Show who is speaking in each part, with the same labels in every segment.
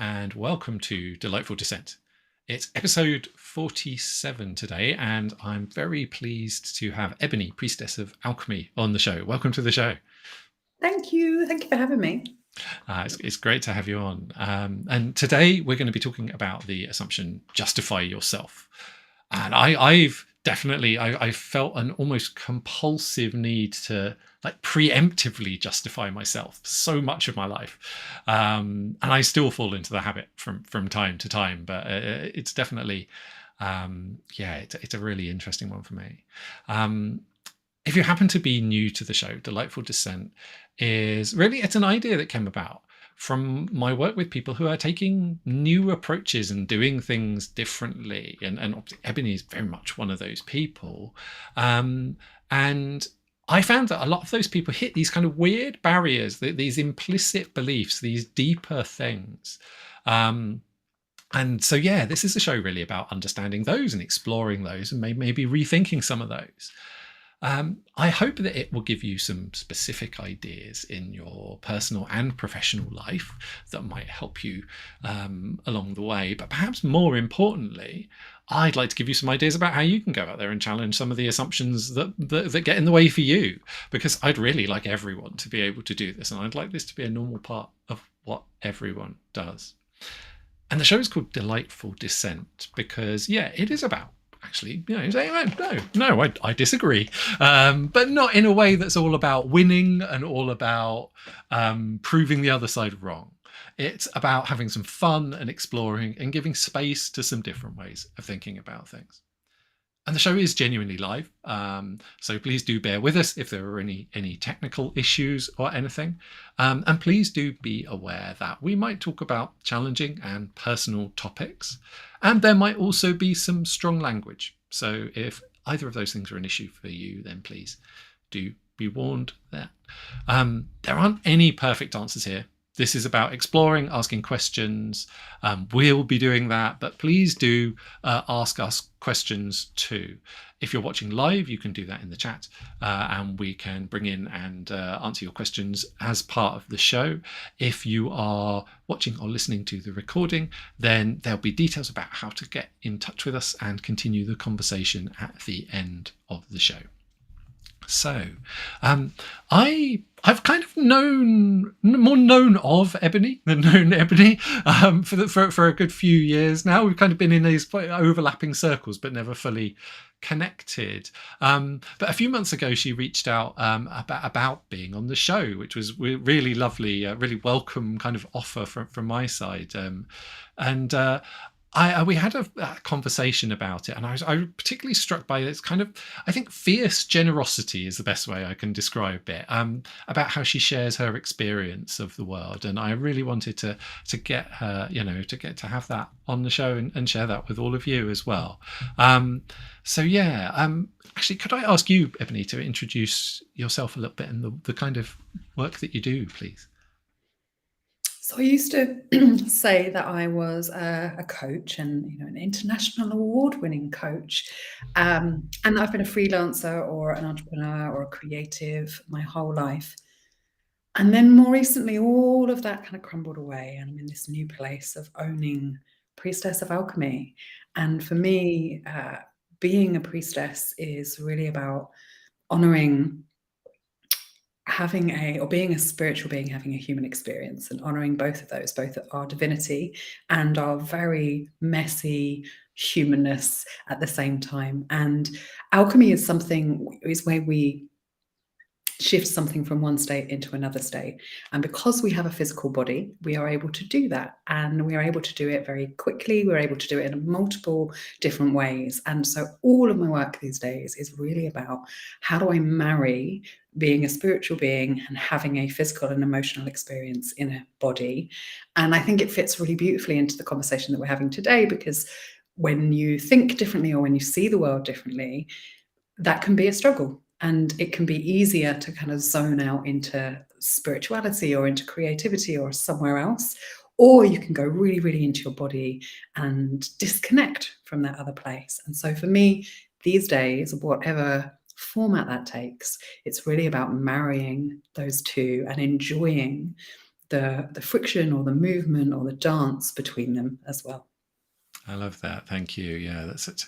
Speaker 1: and welcome to Delightful Dissent. It's episode 47 today, and I'm very pleased to have Ebony, Priestess of Alchemy, on the show. Welcome to the show.
Speaker 2: Thank you. Thank you for having me.
Speaker 1: It's great to have you on. And today we're going to be talking about the assumption, justify yourself. And I've definitely felt an almost compulsive need to preemptively justify myself so much of my life, and I still fall into the habit from time to time, but it's definitely it's a really interesting one for me. If you happen to be new to the show, Delightful Dissent it's an idea that came about from my work with people who are taking new approaches and doing things differently. And Ebony is very much one of those people. And I found that a lot of those people hit these kind of weird barriers, these implicit beliefs, these deeper things. And so, this is a show really about understanding those and exploring those and maybe rethinking some of those. I hope that it will give you some specific ideas in your personal and professional life that might help you along the way. But perhaps more importantly, I'd like to give you some ideas about how you can go out there and challenge some of the assumptions that get in the way for you, because I'd really like everyone to be able to do this. And I'd like this to be a normal part of what everyone does. And the show is called Delightful Dissent because, it is about actually, saying, no, I disagree, but not in a way that's all about winning and all about proving the other side wrong. It's about having some fun and exploring and giving space to some different ways of thinking about things. And the show is genuinely live, so please do bear with us if there are any technical issues or anything. And please do be aware that we might talk about challenging and personal topics, and there might also be some strong language. So if either of those things are an issue for you, then please do be warned there. There aren't any perfect answers here. This is about exploring, asking questions. We'll be doing that, but please do ask us questions too. If you're watching live, you can do that in the chat, and we can bring in and answer your questions as part of the show. If you are watching or listening to the recording, then there'll be details about how to get in touch with us and continue the conversation at the end of the show. So I've kind of known of Ebony than known Ebony for a good few years now. We've kind of been in these overlapping circles, but never fully connected. But a few months ago, she reached out about being on the show, which was really lovely, really welcome kind of offer from my side. We had a conversation about it, and I was particularly struck by its kind of, I think, fierce generosity is the best way I can describe it, about how she shares her experience of the world. And I really wanted to get her, to have that on the show and share that with all of you as well. Actually, could I ask you, Ebony, to introduce yourself a little bit and the kind of work that you do, please?
Speaker 2: So I used to say that I was a coach and an international award-winning coach, and I've been a freelancer or an entrepreneur or a creative my whole life. And then more recently, all of that kind of crumbled away, and I'm in this new place of owning Priestess of Alchemy. And for me, being a priestess is really about honoring being a spiritual being, having a human experience, and honoring both of those, both our divinity and our very messy humanness at the same time. And alchemy is where we shift something from one state into another state. And because we have a physical body, we are able to do that. And we are able to do it very quickly. We're able to do it in multiple different ways. And so all of my work these days is really about how do I marry being a spiritual being and having a physical and emotional experience in a body. And I think it fits really beautifully into the conversation that we're having today, because when you think differently or when you see the world differently, that can be a struggle. And it can be easier to kind of zone out into spirituality or into creativity or somewhere else, or you can go really, really into your body and disconnect from that other place. And so for me, these days, whatever format that takes, it's really about marrying those two and enjoying the friction or the movement or the dance between them as well.
Speaker 1: I love that. Thank you. Yeah, that's it.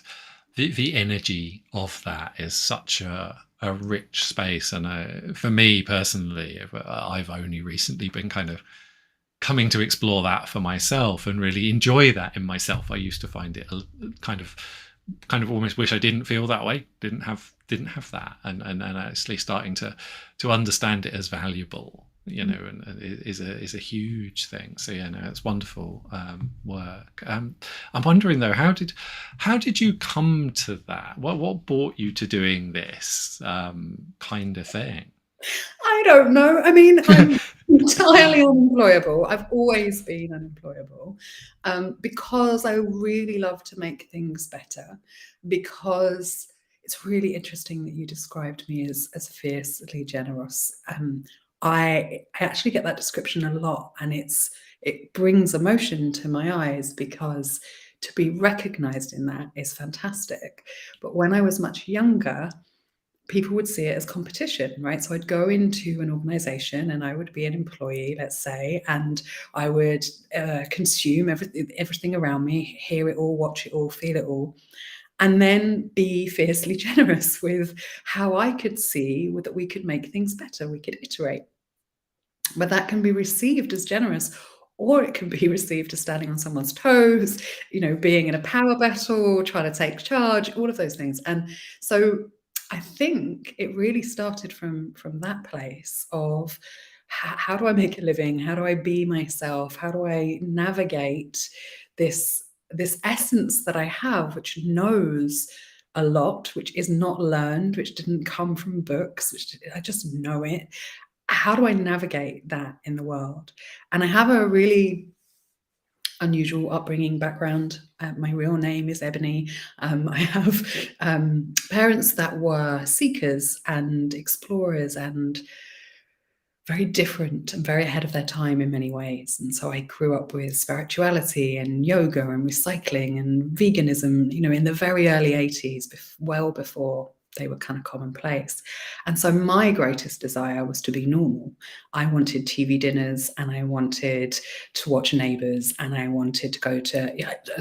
Speaker 1: The energy of that is such a rich space, and for me personally, I've only recently been kind of coming to explore that for myself and really enjoy that in myself. I used to find it kind of almost wish I didn't feel that way, didn't have that, and actually starting to understand it as valuable, and is a huge thing. So yeah, no, it's wonderful work. I'm wondering though, how did you come to that? What brought you to doing this kind of thing?
Speaker 2: I don't know. I mean, I'm entirely unemployable. I've always been unemployable because I really love to make things better, because it's really interesting that you described me as fiercely generous. I actually get that description a lot, and it brings emotion to my eyes, because to be recognized in that is fantastic. But when I was much younger, people would see it as competition, right? So I'd go into an organization and I would be an employee, let's say, and I would consume everything around me, hear it all, watch it all, feel it all, and then be fiercely generous with how I could see that we could make things better, we could iterate. But that can be received as generous, or it can be received as standing on someone's toes, being in a power battle, trying to take charge, all of those things. And so I think it really started from that place of how do I make a living? How do I be myself? How do I navigate this essence that I have, which knows a lot, which is not learned, which didn't come from books, which I just know it. How do I navigate that in the world? And I have a really unusual upbringing background. My real name is Ebony. I have parents that were seekers and explorers and very different and very ahead of their time in many ways. And so I grew up with spirituality and yoga and recycling and veganism, in the very early 80s, well before they were kind of commonplace. And so my greatest desire was to be normal. I wanted TV dinners, and I wanted to watch Neighbours, and I wanted to go to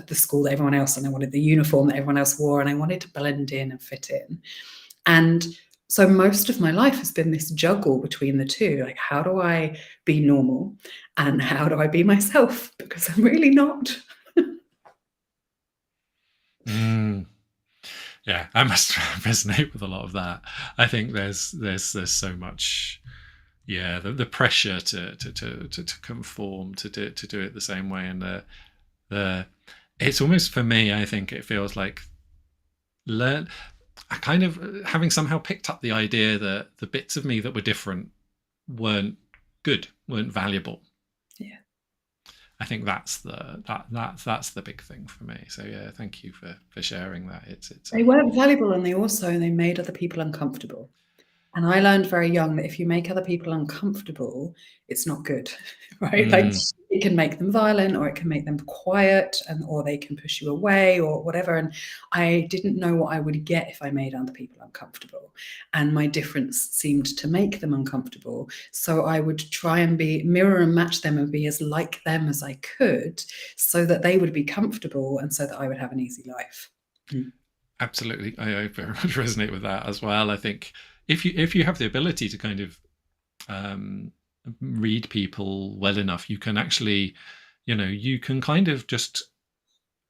Speaker 2: the school that everyone else, and I wanted the uniform that everyone else wore, and I wanted to blend in and fit in. And so most of my life has been this juggle between the two. Like, how do I be normal and how do I be myself? Because I'm really not.
Speaker 1: Yeah, I must resonate with a lot of that. I think there's so much, the pressure to conform, to do it the same way, and it's almost, for me, I think it feels like I kind of having somehow picked up the idea that the bits of me that were different weren't good, weren't valuable.
Speaker 2: Yeah.
Speaker 1: I think that's the big thing for me. So yeah, thank you for sharing that.
Speaker 2: They weren't valuable, and they made other people uncomfortable. And I learned very young that if you make other people uncomfortable, it's not good, right? Like, it can make them violent, or it can make them quiet, or they can push you away or whatever. And I didn't know what I would get if I made other people uncomfortable. And my difference seemed to make them uncomfortable. So I would try and mirror and match them and be as like them as I could, so that they would be comfortable and so that I would have an easy life.
Speaker 1: Absolutely. I very much resonate with that as well. I think if you have the ability to kind of read people well enough, you can actually, you can kind of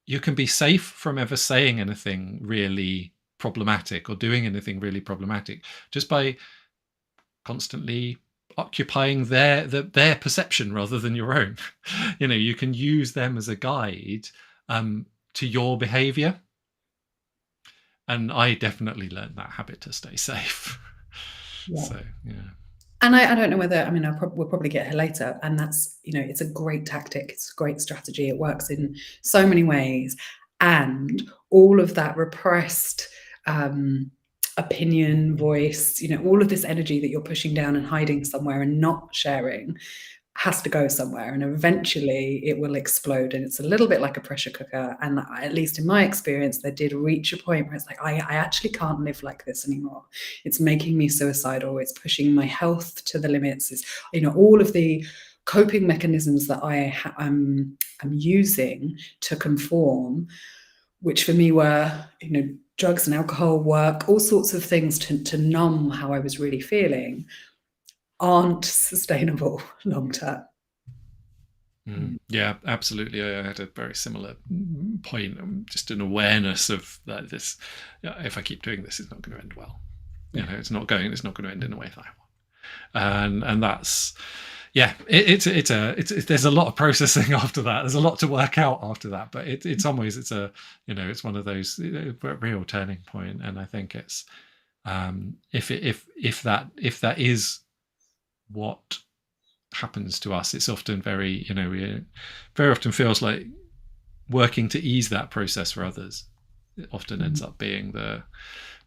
Speaker 1: you can be safe from ever saying anything really problematic or doing anything really problematic, just by constantly occupying their perception rather than your own. You can use them as a guide to your behavior. And I definitely learned that habit to stay safe.
Speaker 2: Yeah.
Speaker 1: So, yeah.
Speaker 2: And I don't know whether, we'll probably get here later, and that's, it's a great tactic. It's a great strategy. It works in so many ways. And all of that repressed opinion, voice, all of this energy that you're pushing down and hiding somewhere and not sharing has to go somewhere, and eventually it will explode. And it's a little bit like a pressure cooker. And at least in my experience, there did reach a point where it's like, I actually can't live like this anymore. It's making me suicidal. It's pushing my health to the limits. It's, all of the coping mechanisms that I'm using to conform, which for me were, drugs and alcohol, work, all sorts of things to numb how I was really feeling, aren't sustainable long term.
Speaker 1: Yeah, absolutely. I had a very similar point, just an awareness of that. This, if I keep doing this, it's not going to end well. It's not going to end in a way that I want. And that's, there's a lot of processing after that. There's a lot to work out after that. But in some ways, it's one of those real turning point. And I think it's if that is what happens to us, it's often very often feels like working to ease that process for others. It often ends up being the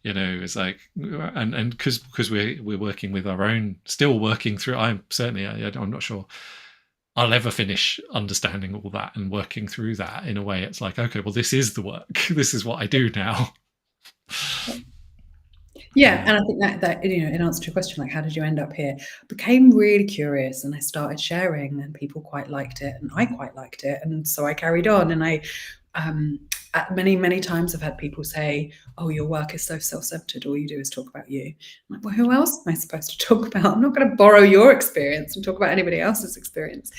Speaker 1: it's like, and because we're working with our own, still working through. I'm not sure I'll ever finish understanding all that and working through that. In a way, it's like, okay, well, this is the work. This is what I do now.
Speaker 2: Yeah, and I think that in answer to your question, like, how did you end up here? I became really curious, and I started sharing, and people quite liked it, and I quite liked it, and so I carried on. And I, many times, I've had people say, "Oh, your work is so self-centered. All you do is talk about you." I'm like, well, who else am I supposed to talk about? I'm not going to borrow your experience and talk about anybody else's experience.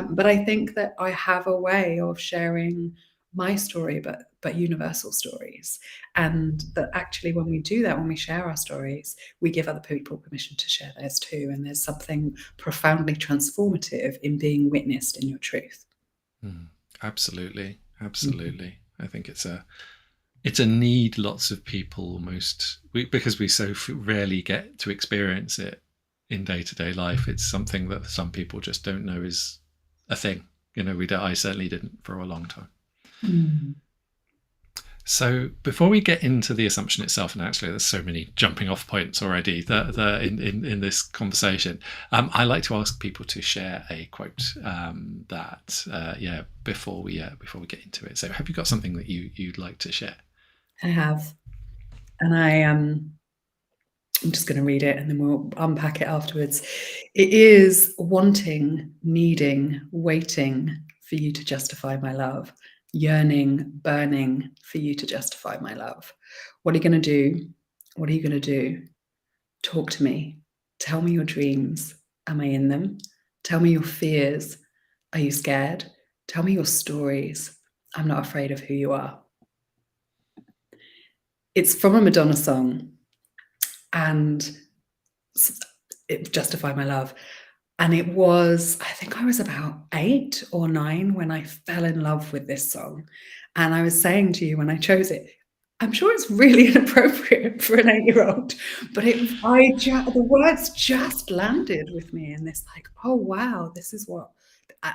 Speaker 2: But I think that I have a way of sharing my story, but universal stories, and that actually when we do that, when we share our stories, we give other people permission to share theirs too, and there's something profoundly transformative in being witnessed in your truth.
Speaker 1: Absolutely. I think it's a need lots of people because we so rarely get to experience it in day-to-day life. It's something that some people just don't know is a thing. I certainly didn't for a long time. So before we get into the assumption itself, and actually there's so many jumping off points already that in this conversation, I like to ask people to share a quote before we get into it. So have you got something that you'd like to share?
Speaker 2: I have, and I'm just going to read it and then we'll unpack it afterwards. It is wanting, needing, waiting for you to justify my love. Yearning, burning for you to justify my love. What are you going to do? What are you going to do? Talk to me. Tell me your dreams. Am I in them? Tell me your fears. Are you scared? Tell me your stories. I'm not afraid of who you are. It's from a Madonna song, and it Justify My Love. And it was, I think I was about 8 or 9 when I fell in love with this song. And I was saying to you when I chose it, I'm sure it's really inappropriate for an 8-year-old, but the words just landed with me in this, like, oh wow, this is what.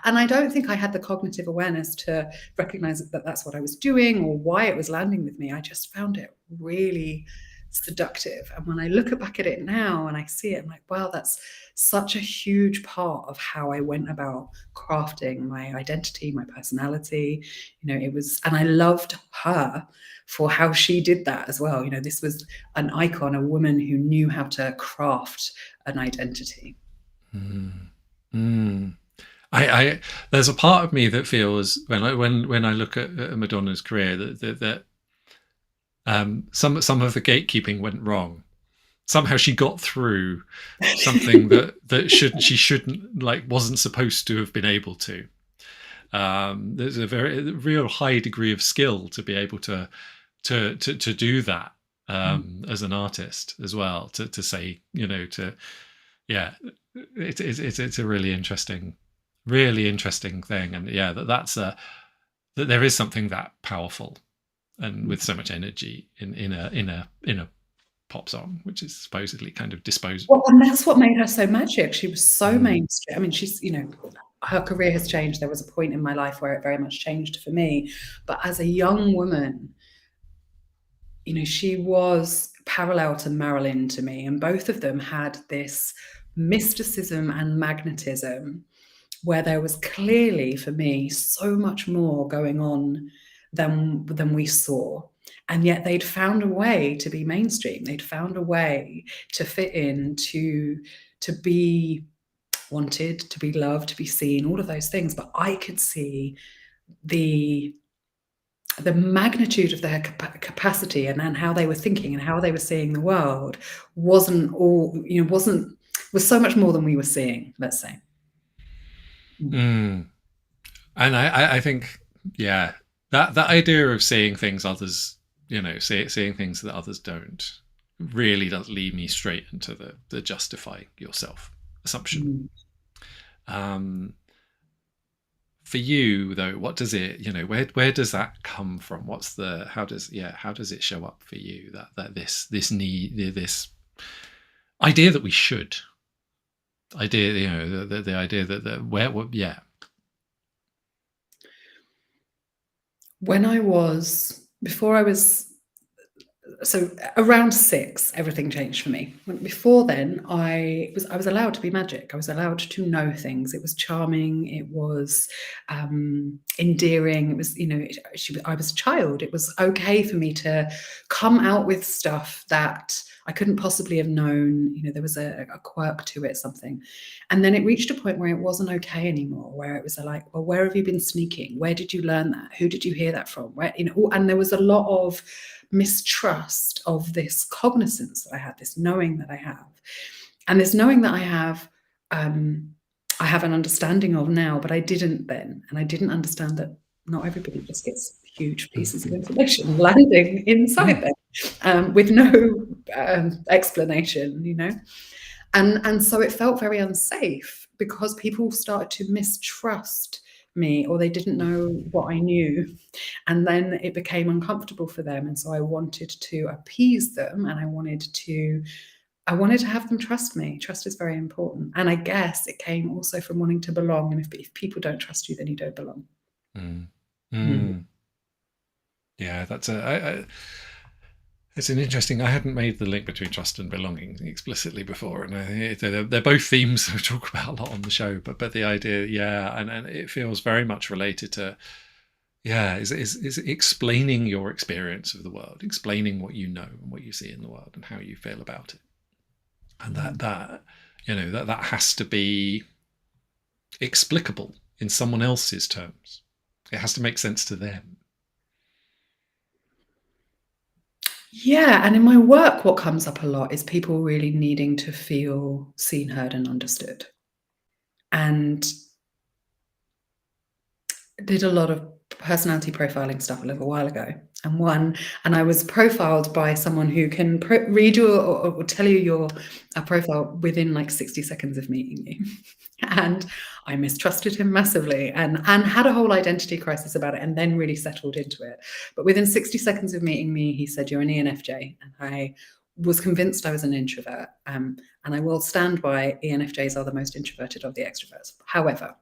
Speaker 2: And I don't think I had the cognitive awareness to recognize that that's what I was doing or why it was landing with me. I just found it really seductive. And when I look back at it now and I see it, I'm like, wow, that's such a huge part of how I went about crafting my identity, my personality. It was, and I loved her for how she did that as well. This was an icon, a woman who knew how to craft an identity.
Speaker 1: There's a part of me that feels when I look at Madonna's career that some of the gatekeeping went wrong. Somehow she got through something that she shouldn't, like, wasn't supposed to have been able to. There's a real high degree of skill to be able to do that as an artist as well. To say, it's a really interesting thing, and that there is something that powerful and with so much energy in a pop song, which is supposedly kind of disposable.
Speaker 2: Well, and that's what made her so magic. She was so mainstream. I mean, she's, her career has changed. There was a point in my life where it very much changed for me. But as a young woman, she was parallel to Marilyn to me. And both of them had this mysticism and magnetism where there was clearly, for me, so much more going on than we saw. And yet they'd found a way to be mainstream. They'd found a way to fit in, to be wanted to be loved, to be seen, all of those things. But I could see the magnitude of their capacity and how they were thinking and how they were seeing the world was so much more than we were seeing, let's say.
Speaker 1: Mm. And I think, yeah, that idea of seeing things others, seeing things that others don't, really does lead me straight into the justify yourself assumption. For you though, what does it, where does that come from? How does it show up for you, that this need, this idea that we should, the idea that yeah.
Speaker 2: So around 6, everything changed for me. Before then, I was allowed to be magic. I was allowed to know things. It was charming. It was endearing. It was, I was a child. It was okay for me to come out with stuff that I couldn't possibly have known. There was a quirk to it, something. And then it reached a point where it wasn't okay anymore, where it was like, well, where have you been sneaking? Where did you learn that? Who did you hear that from? Where, and there was a lot of mistrust of this cognizance that I had, this knowing that I have. And this knowing that I have an understanding of now, but I didn't then. And I didn't understand that not everybody just gets huge pieces of information landing inside them with no explanation, And so it felt very unsafe because people started to mistrust me, or they didn't know what I knew, and then it became uncomfortable for them. And so I wanted to appease them, and I wanted to have them trust me. Trust is very important, and I guess it came also from wanting to belong. And if people don't trust you, then you don't belong.
Speaker 1: Yeah, that's it's an interesting. I hadn't made the link between trust and belonging explicitly before, and they're both themes we talk about a lot on the show. But the idea, and it feels very much related to, is explaining your experience of the world, explaining what you know and what you see in the world and how you feel about it, and that has to be explicable in someone else's terms. It has to make sense to them.
Speaker 2: Yeah, and in my work, what comes up a lot is people really needing to feel seen, heard, and understood. And I did a lot of personality profiling stuff a little while ago, and I was profiled by someone who can read you or tell you your profile within like 60 seconds of meeting you. And I mistrusted him massively and had a whole identity crisis about it, and then really settled into it. But within 60 seconds of meeting me, he said, "You're an ENFJ," and I was convinced I was an introvert. And I will stand by, ENFJs are the most introverted of the extroverts. However,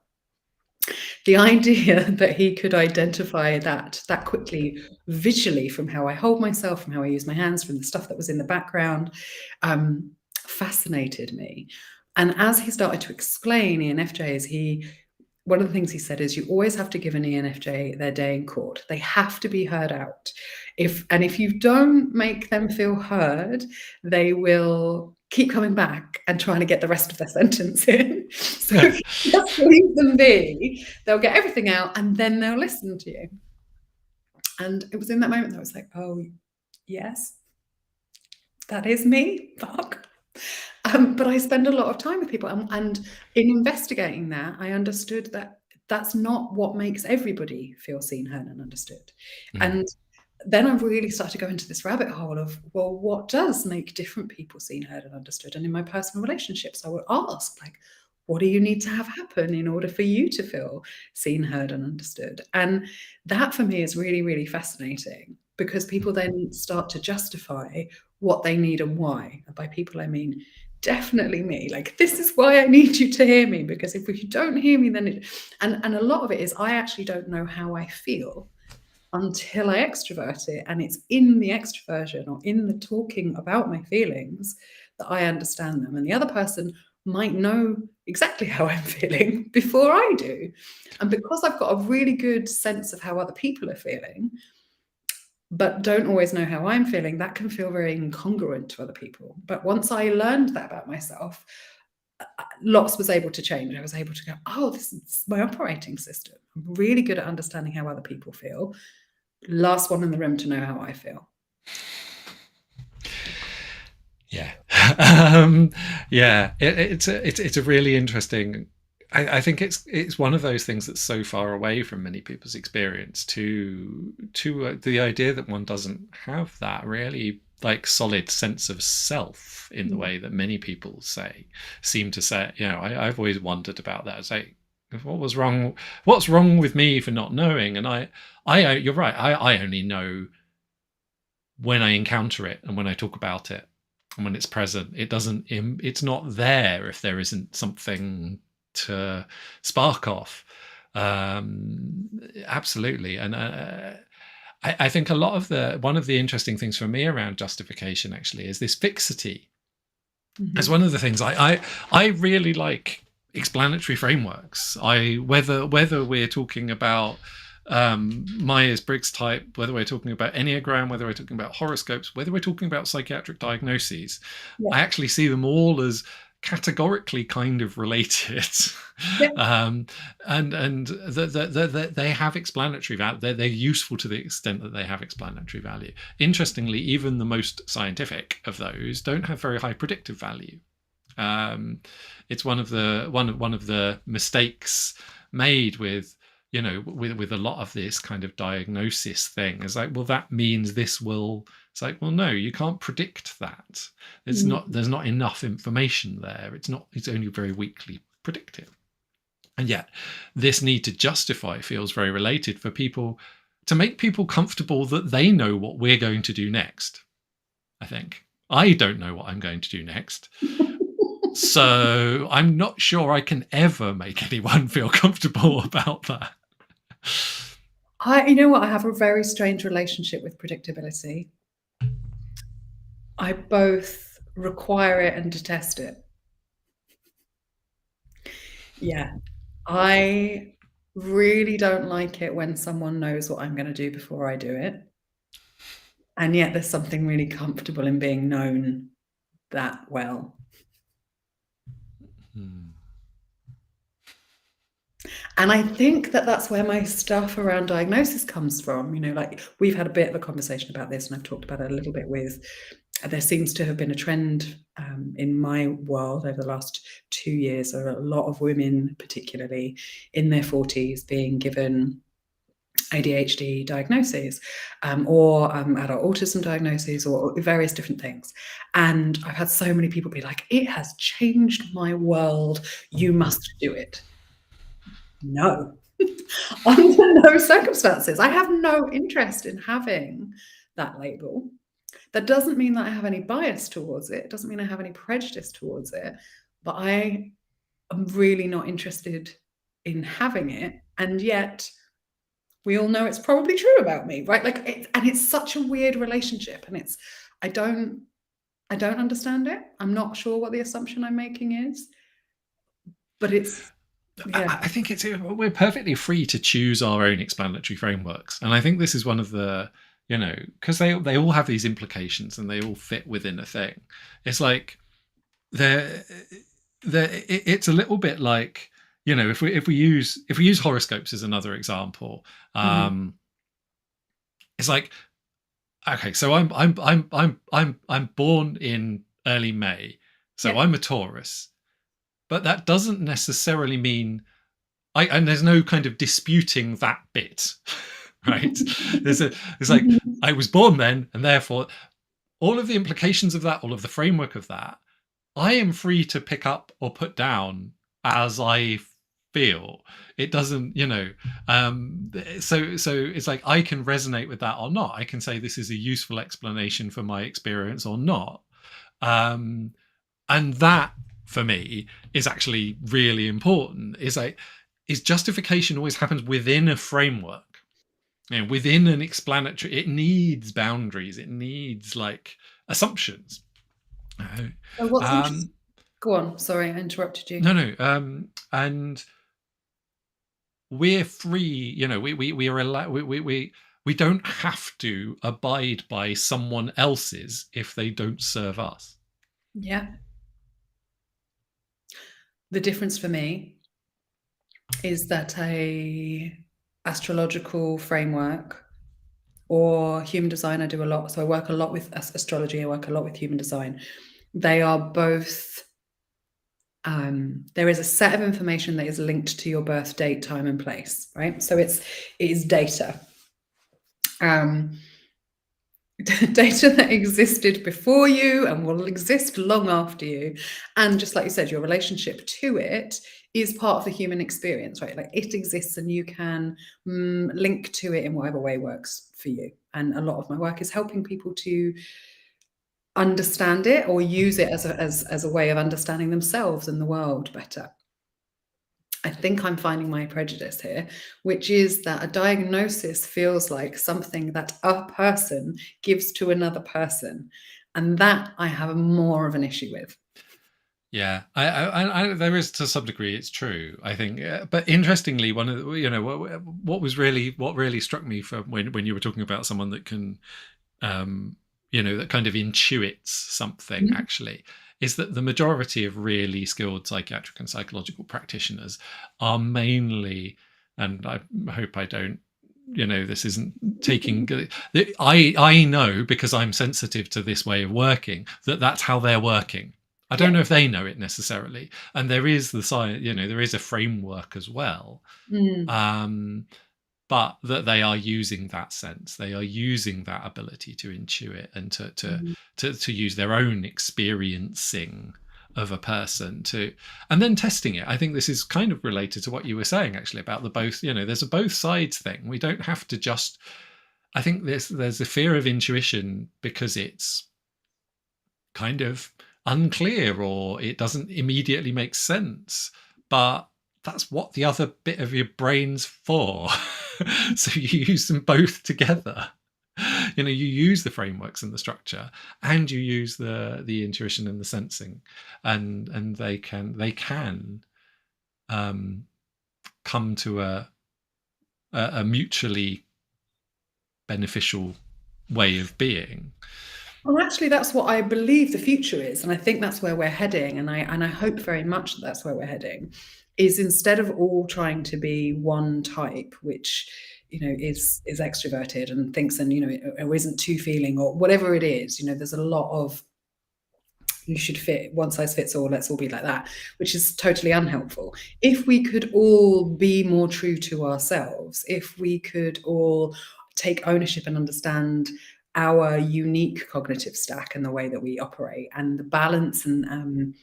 Speaker 2: the idea that he could identify that quickly visually from how I hold myself, from how I use my hands, from the stuff that was in the background, fascinated me. And as he started to explain ENFJs, one of the things he said is, you always have to give an ENFJ their day in court. They have to be heard out. If you don't make them feel heard, they will keep coming back and trying to get the rest of their sentence in. So just leave them be. They'll get everything out and then they'll listen to you. And it was in that moment that I was like, oh, yes, that is me. Fuck. But I spend a lot of time with people, and in investigating that, I understood that that's not what makes everybody feel seen, heard, and understood. And then I really started to go into this rabbit hole of, well, what does make different people seen, heard, and understood? And in my personal relationships, I would ask, like, what do you need to have happen in order for you to feel seen, heard, and understood? And that for me is really, really fascinating, because people then start to justify what they need and why. And by people, I mean definitely me. Like, this is why I need you to hear me, because if you don't hear me, then and a lot of it is I actually don't know how I feel until I extrovert it, and it's in the extroversion or in the talking about my feelings that I understand them. And the other person might know exactly how I'm feeling before I do. And because I've got a really good sense of how other people are feeling, but don't always know how I'm feeling, that can feel very incongruent to other people. But once I learned that about myself, lots was able to change. I was able to go, oh, this is my operating system. I'm really good at understanding how other people feel. Last one in the room to know how I feel.
Speaker 1: Yeah. Yeah, it's a really interesting. I think it's one of those things that's so far away from many people's experience to the idea that one doesn't have that really like solid sense of self in the way that many people seem to say. You know, I've always wondered about that. It's like, what's wrong with me for not knowing? And you're right. I only know when I encounter it and when I talk about it. And when it's present, it's not there if there isn't something to spark off. Absolutely. And I think one of the interesting things for me around justification actually is this fixity. As one of the things I really like explanatory frameworks. Whether we're talking about Myers-Briggs type, whether we're talking about Enneagram, whether we're talking about horoscopes, whether we're talking about psychiatric diagnoses, I actually see them all as categorically kind of related. And they have explanatory value. They're useful to the extent that they have explanatory value. Interestingly, even the most scientific of those don't have very high predictive value. It's one of the mistakes made with a lot of this kind of diagnosis thing. It's like, well, that means this will. It's like, well, no, you can't predict that. There's not enough information there. It's only very weakly predictive. And yet this need to justify feels very related for people, to make people comfortable that they know what we're going to do next. I think I don't know what I'm going to do next. So I'm not sure I can ever make anyone feel comfortable about that.
Speaker 2: You know what? I have a very strange relationship with predictability. I both require it and detest it. Yeah. I really don't like it when someone knows what I'm going to do before I do it. And yet there's something really comfortable in being known that well. And I think that that's where my stuff around diagnosis comes from. Like we've had a bit of a conversation about this, and I've talked about it a little bit with, there seems to have been a trend in my world over the last 2 years, or a lot of women, particularly in their 40s, being given ADHD diagnoses, or adult autism diagnoses, or various different things. And I've had so many people be like, it has changed my world, you must do it. No. Under no circumstances. I have no interest in having that label. That doesn't mean that I have any bias towards it. It doesn't mean I have any prejudice towards it. But I am really not interested in having it. And yet we all know it's probably true about me, right? And it's such a weird relationship. And I don't understand it. I'm not sure what the assumption I'm making is. But it's... Yeah.
Speaker 1: I think we're perfectly free to choose our own explanatory frameworks, and I think this is one of the, because they all have these implications and they all fit within a thing. It's like it's a little bit like, if we use horoscopes as another example, it's like, okay, so I'm born in early May, so I'm a Taurus. But that doesn't necessarily mean, and there's no kind of disputing that bit, right? It's like, I was born then, and therefore all of the implications of that, all of the framework of that, I am free to pick up or put down as I feel. It doesn't, so it's like, I can resonate with that or not. I can say this is a useful explanation for my experience or not. And that, for me, is actually really important. Is justification always happens within a framework, within an explanatory. It needs boundaries. It needs like assumptions.
Speaker 2: Go on. Sorry, I interrupted you.
Speaker 1: No. And we're free. We are allowed. We don't have to abide by someone else's if they don't serve us.
Speaker 2: Yeah. The difference for me is that a astrological framework or human design, I do a lot. So I work a lot with astrology. I work a lot with human design. They are both, there is a set of information that is linked to your birth date, time and place, right? So it is data. Data that existed before you and will exist long after you. And just like you said, your relationship to it is part of the human experience, right? Like it exists and you can link to it in whatever way works for you. And a lot of my work is helping people to understand it or use it as a way of understanding themselves and the world better. I think I'm finding my prejudice here, which is that a diagnosis feels like something that a person gives to another person. And that I have more of an issue with.
Speaker 1: Yeah, I there is to some degree, it's true, I think. But interestingly, one of the, what really struck me from when you were talking about someone that can, that kind of intuits something actually, is that the majority of really skilled psychiatric and psychological practitioners are mainly, and I hope I don't, this isn't taking, I know because I'm sensitive to this way of working, that's how they're working. I don't know if they know it necessarily. And there is the science, there is a framework as well. But that they are using that sense, they are using that ability to intuit and to use their own experiencing of a person and then testing it. I think this is kind of related to what you were saying actually about the both, there's a both sides thing. We don't have to just, I think there's a fear of intuition because it's kind of unclear or it doesn't immediately make sense, but that's what the other bit of your brain's for. So you use them both together. You use the frameworks and the structure, and you use the intuition and the sensing, and they can come to a mutually beneficial way of being.
Speaker 2: Well, actually, that's what I believe the future is, and I think that's where we're heading. And I hope very much that that's where we're heading. Is instead of all trying to be one type, which is extroverted and thinks or isn't too feeling or whatever it is, there's a lot of you should fit one size fits all, let's all be like that, which is totally unhelpful. If we could all be more true to ourselves, if we could all take ownership and understand our unique cognitive stack and the way that we operate and the balance and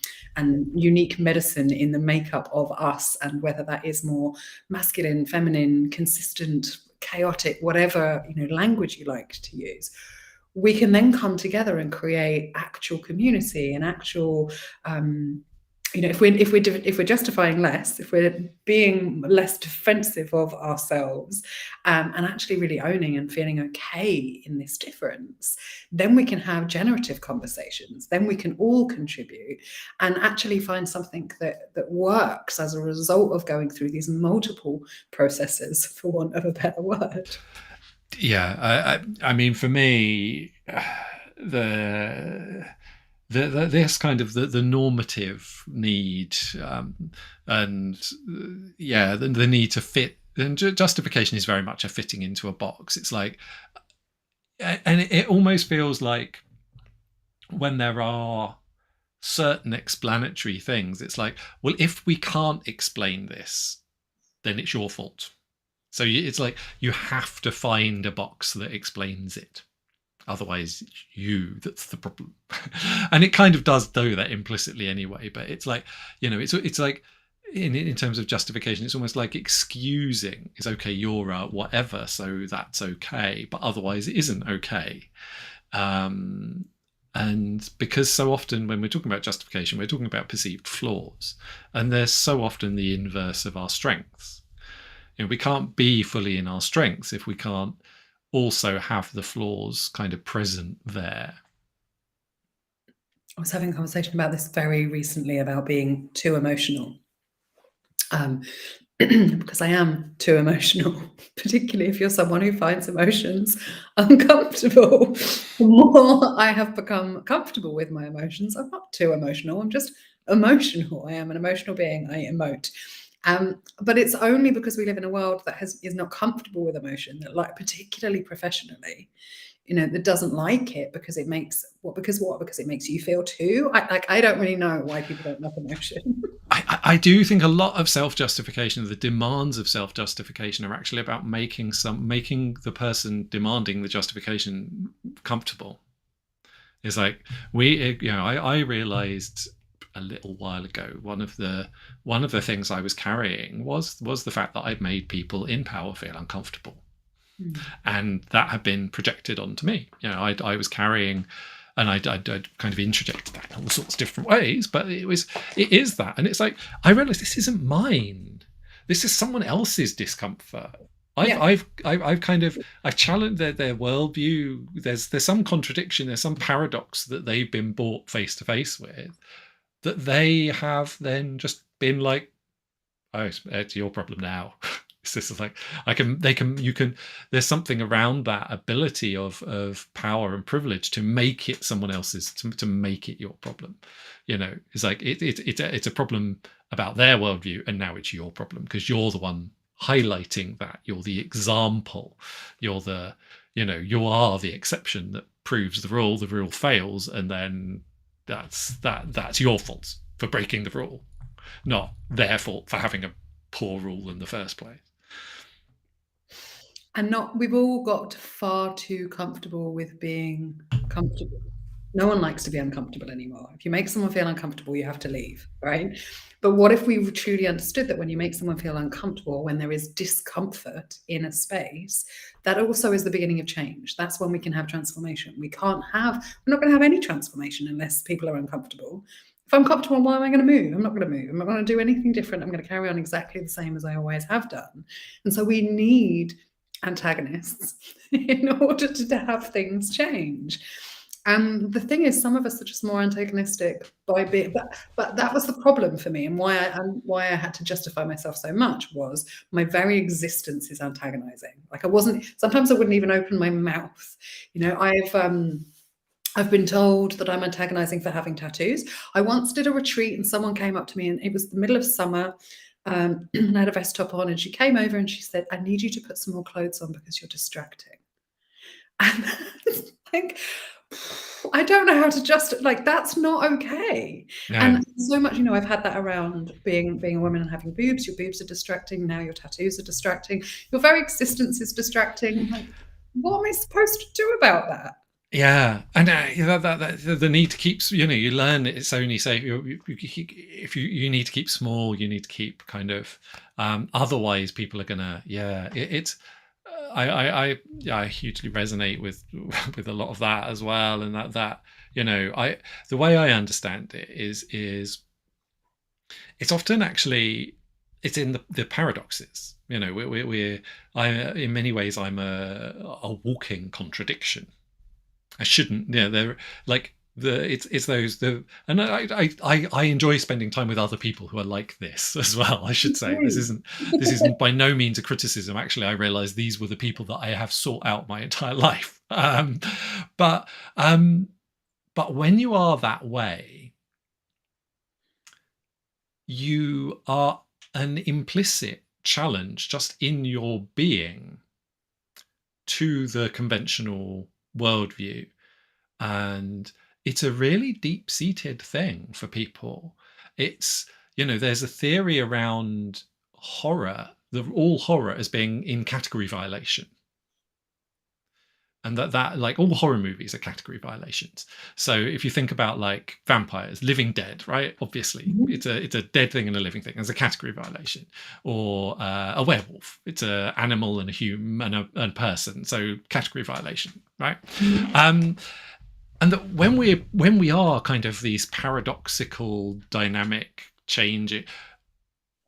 Speaker 2: unique medicine in the makeup of us, and whether that is more masculine, feminine, consistent, chaotic, whatever language you like to use, we can then come together and create actual community and actual if we're justifying less, if we're being less defensive of ourselves, and actually really owning and feeling okay in this difference, then we can have generative conversations. Then we can all contribute and actually find something that works as a result of going through these multiple processes, for want of a better word.
Speaker 1: Yeah, I mean, for me, this kind of the normative need, and the need to fit, and justification is very much a fitting into a box. It's like, and it almost feels like when there are certain explanatory things, it's like, well, if we can't explain this, then it's your fault. So it's like you have to find a box that explains it. Otherwise, that's the problem. And it kind of does do that implicitly anyway. But it's like, it's like in terms of justification, it's almost like excusing is okay, you're whatever, so that's okay. But otherwise, it isn't okay. And because so often when we're talking about justification, we're talking about perceived flaws. And they're so often the inverse of our strengths. We can't be fully in our strengths if we can't also have the flaws kind of present there.
Speaker 2: I was having a conversation about this very recently about being too emotional. Because I am too emotional, particularly if you're someone who finds emotions uncomfortable. The more I have become comfortable with my emotions, I'm not too emotional, I'm just emotional. I am an emotional being. I emote. But it's only because we live in a world that is not comfortable with emotion, that, like, particularly professionally, that doesn't like it because it makes because it makes you feel too. I don't really know why people don't love emotion.
Speaker 1: I do think a lot of self-justification, the demands of self-justification, are actually about making the person demanding the justification comfortable. It's like I realized a little while ago, one of the things I was carrying was the fact that I'd made people in power feel uncomfortable. And that had been projected onto me. I was carrying, and I'd kind of interjected that in all sorts of different ways, but it is that. And it's like, I realized this isn't mine. This is someone else's discomfort. I've challenged their worldview. There's some contradiction, there's some paradox that they've been brought face to face with, that they have then just been like, oh, it's your problem now. It's just like, there's something around that ability of power and privilege to make it someone else's, to make it your problem. It's like it's a problem about their worldview, and now it's your problem because you're the one highlighting that. You're the example. You are the exception that proves the rule. The rule fails, and then that's your fault for breaking the rule, not their fault for having a poor rule in the first place.
Speaker 2: And we've all got far too comfortable with being comfortable. No one likes to be uncomfortable anymore. If you make someone feel uncomfortable, you have to leave, right? But what if we truly understood that when you make someone feel uncomfortable, when there is discomfort in a space, that also is the beginning of change. That's when we can have transformation. We're not going to have any transformation unless people are uncomfortable. If I'm comfortable, why am I going to move? I'm not going to move. I'm not going to do anything different. I'm going to carry on exactly the same as I always have done. And so we need antagonists in order to have things change. And the thing is, some of us are just more antagonistic by being, but that was the problem for me, and why I had to justify myself so much was my very existence is antagonizing. Like, sometimes I wouldn't even open my mouth. I've been told that I'm antagonizing for having tattoos. I once did a retreat and someone came up to me, and it was the middle of summer, and I had a vest top on, and she came over and she said, "I need you to put some more clothes on because you're distracting." And like, I don't know how to that's not okay. No. And so much, I've had that around being a woman and having boobs. Your boobs are distracting. Now your tattoos are distracting. Your very existence is distracting. Like, what am I supposed to do about that?
Speaker 1: Yeah, and the need to keep, you learn it's only safe if you need to keep small. You need to keep kind of, otherwise people are gonna, I hugely resonate with a lot of that as well, and that the way I understand it is it's often actually it's in the paradoxes. In many ways I'm a walking contradiction. I shouldn't. They're like it's those and I enjoy spending time with other people who are like this as well. I should say this isn't by no means a criticism. Actually, I realize these were the people that I have sought out my entire life. But when you are that way, you are an implicit challenge just in your being to the conventional worldview, and it's a really deep-seated thing for people. It's there's a theory around horror, all horror as being in category violation, and that like all horror movies are category violations. So if you think about like vampires, living dead, right? Obviously, it's a dead thing and a living thing. There's a category violation. Or a werewolf, it's an animal and a human and a person. So category violation, right? And that when we are kind of these paradoxical, dynamic change,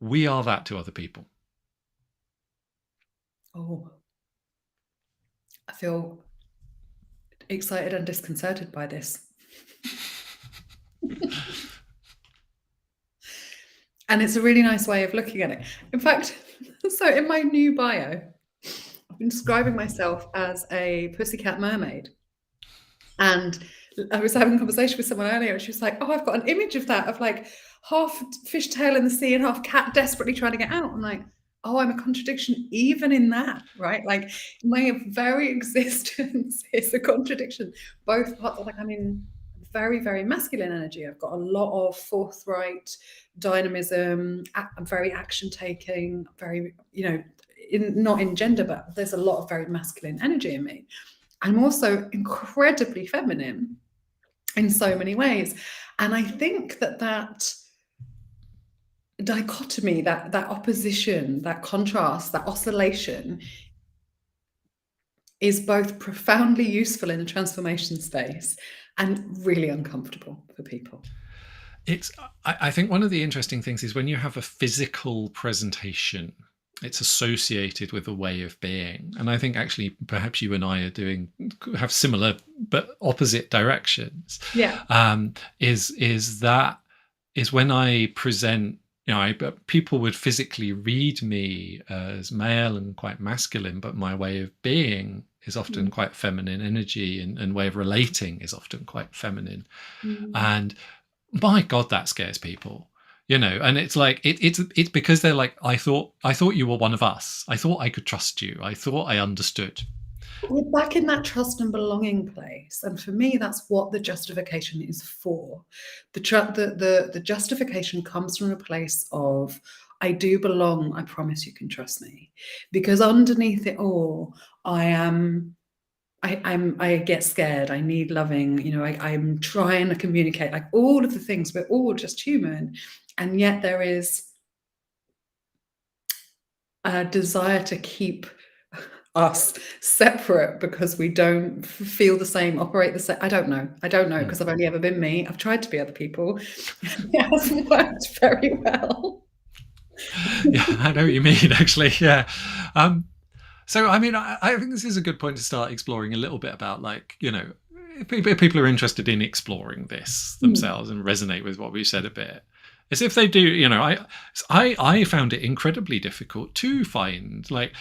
Speaker 1: we are that to other people.
Speaker 2: Oh. I feel excited and disconcerted by this. And it's a really nice way of looking at it. In fact, so in my new bio, I've been describing myself as a pussycat mermaid. And I was having a conversation with someone earlier, and she was like, "Oh, I've got an image of that, of like half fishtail in the sea and half cat desperately trying to get out. I'm like, oh, I'm a contradiction even in that, right? Like my very existence is a contradiction. Both parts, like I'm in very, very masculine energy. I've got a lot of forthright dynamism. I'm very action taking, very, not in gender, but there's a lot of very masculine energy in me. I'm also incredibly feminine in so many ways. And I think that dichotomy, that opposition, that contrast, that oscillation is both profoundly useful in a transformation space and really uncomfortable for people.
Speaker 1: I think one of the interesting things is when you have a physical presentation, it's associated with a way of being. And I think actually perhaps you and I have similar but opposite directions.
Speaker 2: Yeah.
Speaker 1: Is when I present, people would physically read me as male and quite masculine, but my way of being is often quite feminine energy, and way of relating is often quite feminine. And my God, that scares people, and it's like, it's because they're like, I thought you were one of us. I thought I could trust you. I thought I understood.
Speaker 2: We're back in that trust and belonging place. And for me, that's what the justification is for. The justification comes from a place of, I do belong. I promise you can trust me. Because underneath it all, I get scared. I need loving. I'm trying to communicate, like all of the things. We're all just human. And yet there is a desire to keep us separate because we don't feel the same, operate the same. I don't know because I've only ever been me. I've tried to be other people. It hasn't worked very well.
Speaker 1: Yeah, I know what you mean, actually. Yeah. So, I mean, I think this is a good point to start exploring a little bit about, like, if people are interested in exploring this themselves and resonate with what we've said a bit. As if they do, I found it incredibly difficult to find, like,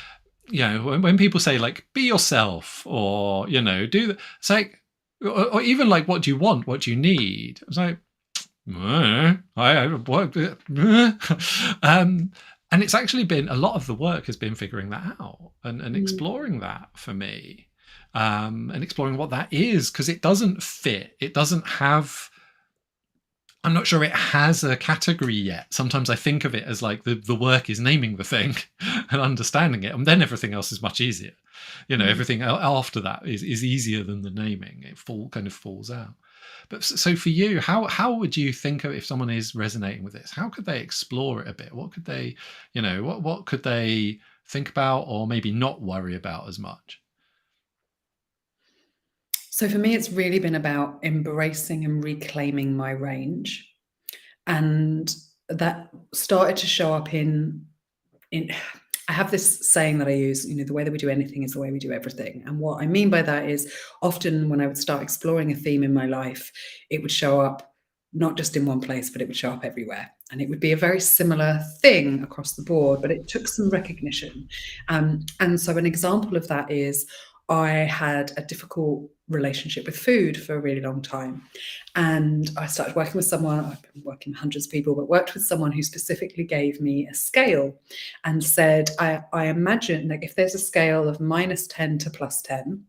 Speaker 1: when people say, like, be yourself, or, do that, it's like, or even like, what do you want? What do you need? It's like, and it's actually been, a lot of the work has been figuring that out and exploring that for me, and exploring what that is, because it doesn't fit. It doesn't have, I'm not sure it has a category yet. Sometimes I think of it as like the work is naming the thing and understanding it, and then everything else is much easier. Everything after that is easier than the naming. It kind of falls out. But so for you, how would you think of, if someone is resonating with this, how could they explore it a bit? What could they, what could they think about, or maybe not worry about as much?
Speaker 2: So for me, it's really been about embracing and reclaiming my range. And that started to show up in I have this saying that I use, the way that we do anything is the way we do everything. And what I mean by that is, often when I would start exploring a theme in my life, it would show up not just in one place, but it would show up everywhere. And it would be a very similar thing across the board, but it took some recognition. And so an example of that is, I had a difficult relationship with food for a really long time. And I started working with someone, I've been working with hundreds of people, but worked with someone who specifically gave me a scale and said, I imagine, like, if there's a scale of -10 to +10,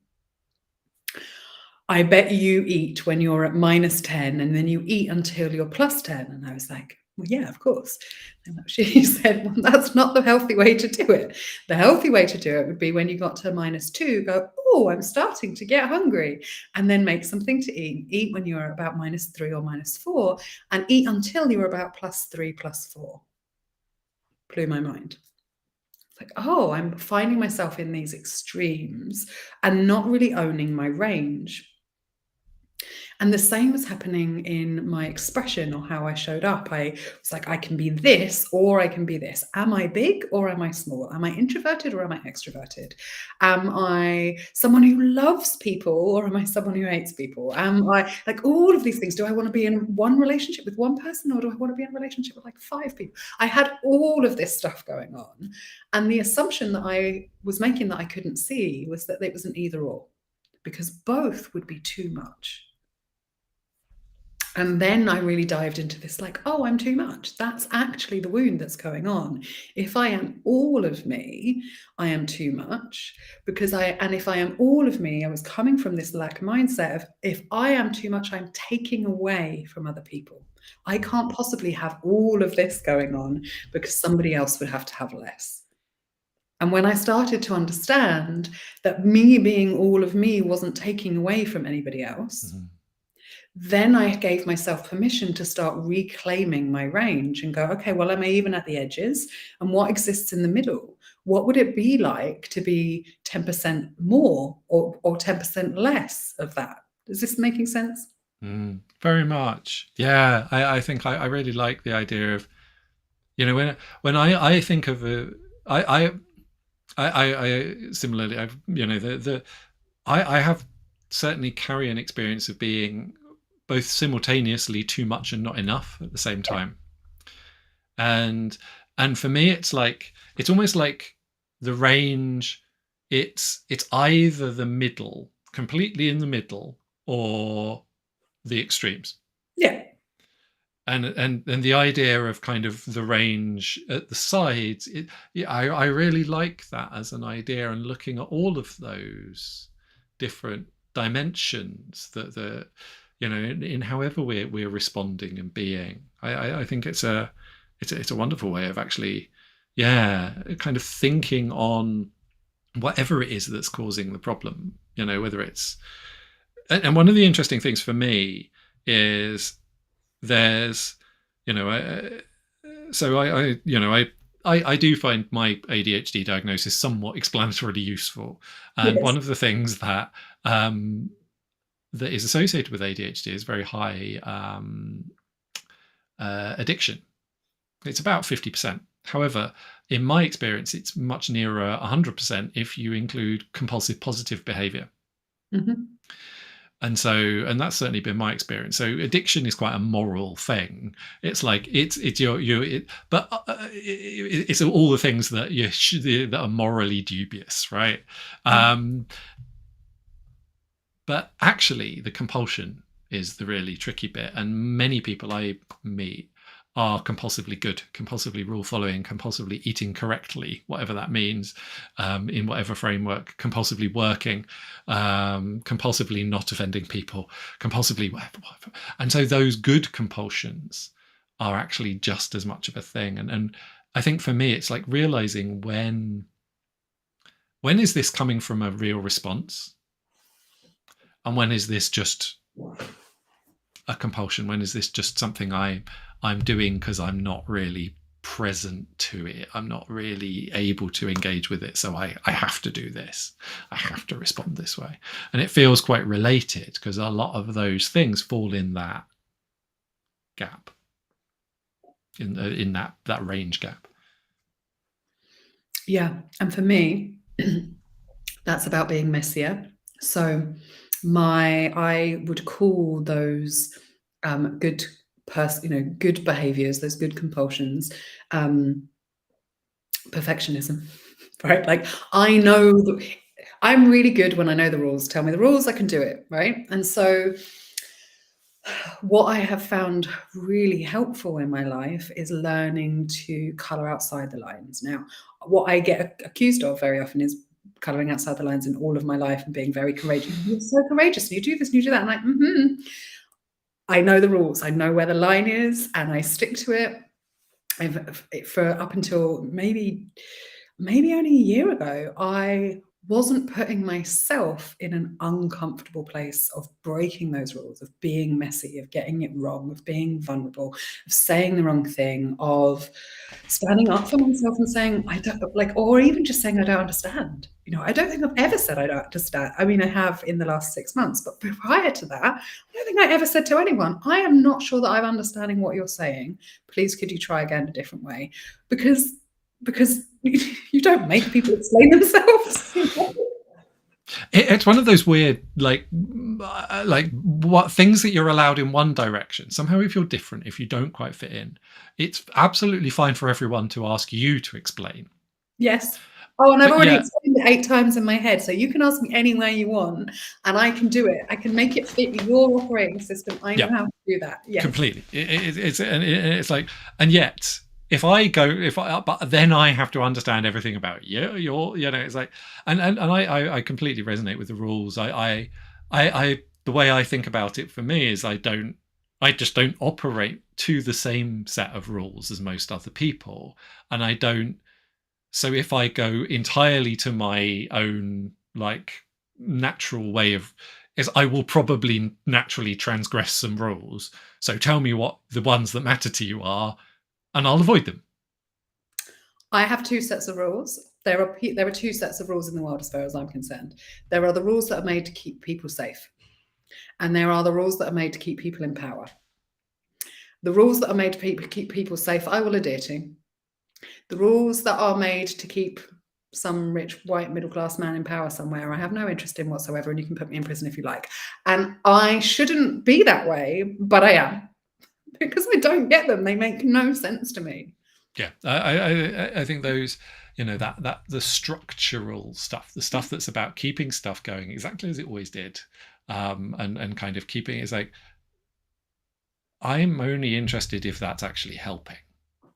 Speaker 2: I bet you eat when you're at -10, and then you eat until you're +10. And I was like, well, yeah, of course. And she said, well, that's not the healthy way to do it. The healthy way to do it would be when you got to -2, go, oh, I'm starting to get hungry, and then make something to eat. Eat when you're about -3 or -4, and eat until you're about +3, +4. Blew my mind. It's like, oh, I'm finding myself in these extremes and not really owning my range. And the same was happening in my expression, or how I showed up. I was like, I can be this or I can be this. Am I big or am I small? Am I introverted or am I extroverted? Am I someone who loves people or am I someone who hates people? Am I, like, all of these things? Do I want to be in one relationship with one person, or do I want to be in a relationship with like 5 people? I had all of this stuff going on. And the assumption that I was making that I couldn't see was that it was an either or, because both would be too much. And then I really dived into this, like, oh, I'm too much. That's actually the wound that's going on. If I am all of me, I am too much. And if I am all of me, I was coming from this lack mindset of, if I am too much, I'm taking away from other people. I can't possibly have all of this going on because somebody else would have to have less. And when I started to understand that me being all of me wasn't taking away from anybody else, then I gave myself permission to start reclaiming my range and go, okay, well, am I even at the edges? And what exists in the middle? What would it be like to be 10% more or 10% less of that? Is this making sense?
Speaker 1: Very much. Yeah, I think I really like the idea of, when I think of I similarly, I've, I have certainly carry an experience of being both simultaneously too much and not enough at the same time. And for me, it's almost like the range, it's either the middle, completely in the middle, or the extremes.
Speaker 2: Yeah.
Speaker 1: And the idea of kind of the range at the sides, I really like that as an idea, and looking at all of those different dimensions that in however we're responding and being. I think it's a wonderful way of actually, kind of thinking on whatever it is that's causing the problem. Whether it's, and one of the interesting things for me is there's, so I do find my ADHD diagnosis somewhat explanatorily useful, and one of the things that that is associated with ADHD is very high addiction. It's about 50%. However, in my experience, it's much nearer 100% if you include compulsive positive behavior. And that's certainly been my experience. So addiction is quite a moral thing. It's like it's all the things that that are morally dubious, right? But actually, the compulsion is the really tricky bit. And many people I meet are compulsively good, compulsively rule following, compulsively eating correctly, whatever that means, in whatever framework, compulsively working, compulsively not offending people, compulsively whatever. And so those good compulsions are actually just as much of a thing. And I think for me, it's like realizing when is this coming from a real response? And when is this just a compulsion? When is this just something I'm doing because I'm not really present to it? I'm not really able to engage with it. So I have to do this. I have to respond this way. And it feels quite related because a lot of those things fall in that gap, in that range gap.
Speaker 2: Yeah. And for me, that's about being messier. So I would call those good behaviors, those good compulsions, perfectionism, right? Like, I know that I'm really good when I know the rules. Tell me the rules, I can do it, right? And so what I have found really helpful in my life is learning to color outside the lines. Now, what I get accused of very often is coloring outside the lines in all of my life and being very courageous. You're so courageous. You do this and you do that. I'm like, I know the rules. I know where the line is, and I stick to it. For up until maybe only a year ago, I wasn't putting myself in an uncomfortable place of breaking those rules, of being messy, of getting it wrong, of being vulnerable, of saying the wrong thing, of standing up for myself and saying, I don't or even just saying, I don't understand. I don't think I've ever said I don't understand. I mean, I have in the last 6 months, but prior to that, I don't think I ever said to anyone, I am not sure that I'm understanding what you're saying. Please, could you try again a different way? Because you don't make people explain themselves.
Speaker 1: It's one of those weird, like what things that you're allowed in one direction. Somehow, if you're different, if you don't quite fit in, it's absolutely fine for everyone to ask you to explain.
Speaker 2: Yes. Oh, and I've
Speaker 1: But
Speaker 2: already
Speaker 1: yeah,
Speaker 2: explained it 8 times in my head, so you can ask me anywhere you want, and I can do it. I can make it fit your operating system. I know
Speaker 1: yeah,
Speaker 2: how to do that. Yes.
Speaker 1: completely. It's like, and yet if I go, if I, but then I have to understand everything about you. It's like, and I completely resonate with the rules. The way I think about it for me is I just don't operate to the same set of rules as most other people, and I don't. So if I go entirely to my own like natural way of is I will probably naturally transgress some rules. So tell me what the ones that matter to you are, and I'll avoid them.
Speaker 2: I have 2 sets of rules. There are 2 sets of rules in the world as far as I'm concerned. There are the rules that are made to keep people safe, and there are the rules that are made to keep people in power. The rules that are made to keep people safe, I will adhere to. The rules that are made to keep some rich white middle class man in power somewhere, I have no interest in whatsoever, and you can put me in prison if you like. And I shouldn't be that way, but I am, because I don't get them. They make no sense to me.
Speaker 1: Yeah, I think those, that the structural stuff, the stuff that's about keeping stuff going exactly as it always did, and kind of keeping it's like I'm only interested if that's actually helping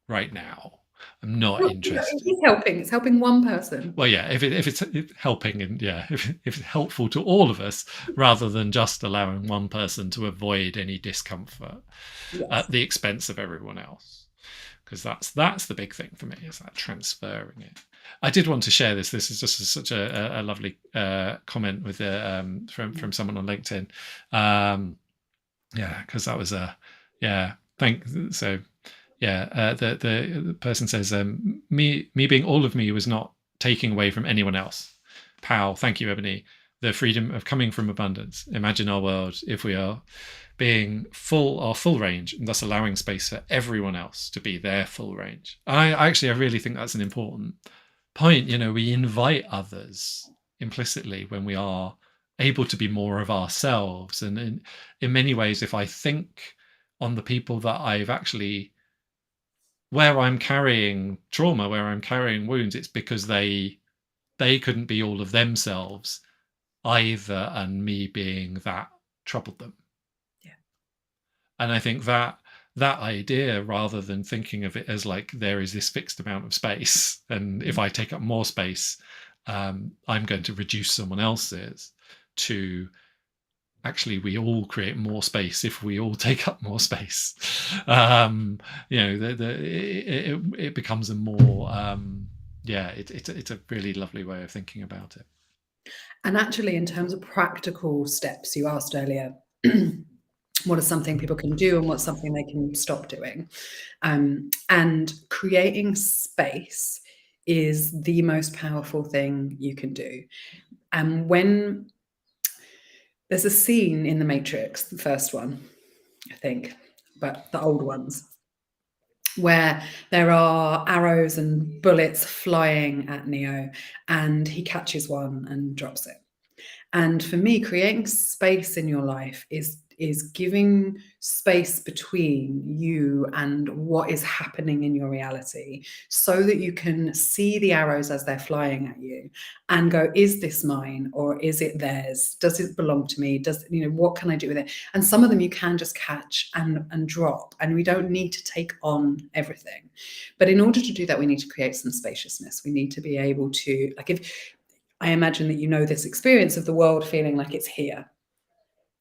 Speaker 1: right now. I'm not
Speaker 2: Well,
Speaker 1: interested.
Speaker 2: it is helping. It's helping one person.
Speaker 1: Well, yeah, if it's helping, and if it's helpful to all of us, rather than just allowing one person to avoid any discomfort at the expense of everyone else, because that's the big thing for me, is that transferring it. I did want to share this. This is just such a lovely comment with from someone on LinkedIn. Yeah, because that was the person says, me being all of me was not taking away from anyone else. Pow, thank you, Ebony. The freedom of coming from abundance. Imagine our world if we are being our full range, and thus allowing space for everyone else to be their full range. I really think that's an important point. We invite others implicitly when we are able to be more of ourselves. And in many ways, if I think on the people that I've actually, where I'm carrying trauma, where I'm carrying wounds, it's because they couldn't be all of themselves either, and me being that troubled them.
Speaker 2: Yeah.
Speaker 1: And I think that idea, rather than thinking of it as like there is this fixed amount of space, and if I take up more space, I'm going to reduce someone else's, to actually we all create more space if we all take up more space. It becomes a more it's a really lovely way of thinking about it.
Speaker 2: And actually, in terms of practical steps, you asked earlier, what is something people can do and what's something they can stop doing? And creating space is the most powerful thing you can do. And when there's a scene in The Matrix, the first one, I think, but the old ones, where there are arrows and bullets flying at Neo, and he catches one and drops it. And for me, creating space in your life is giving space between you and what is happening in your reality, so that you can see the arrows as they're flying at you and go, is this mine or is it theirs? Does it belong to me? What can I do with it? And some of them you can just catch and drop, and we don't need to take on everything. But in order to do that, we need to create some spaciousness. We need to be able to, like, if I imagine that this experience of the world feeling like it's here.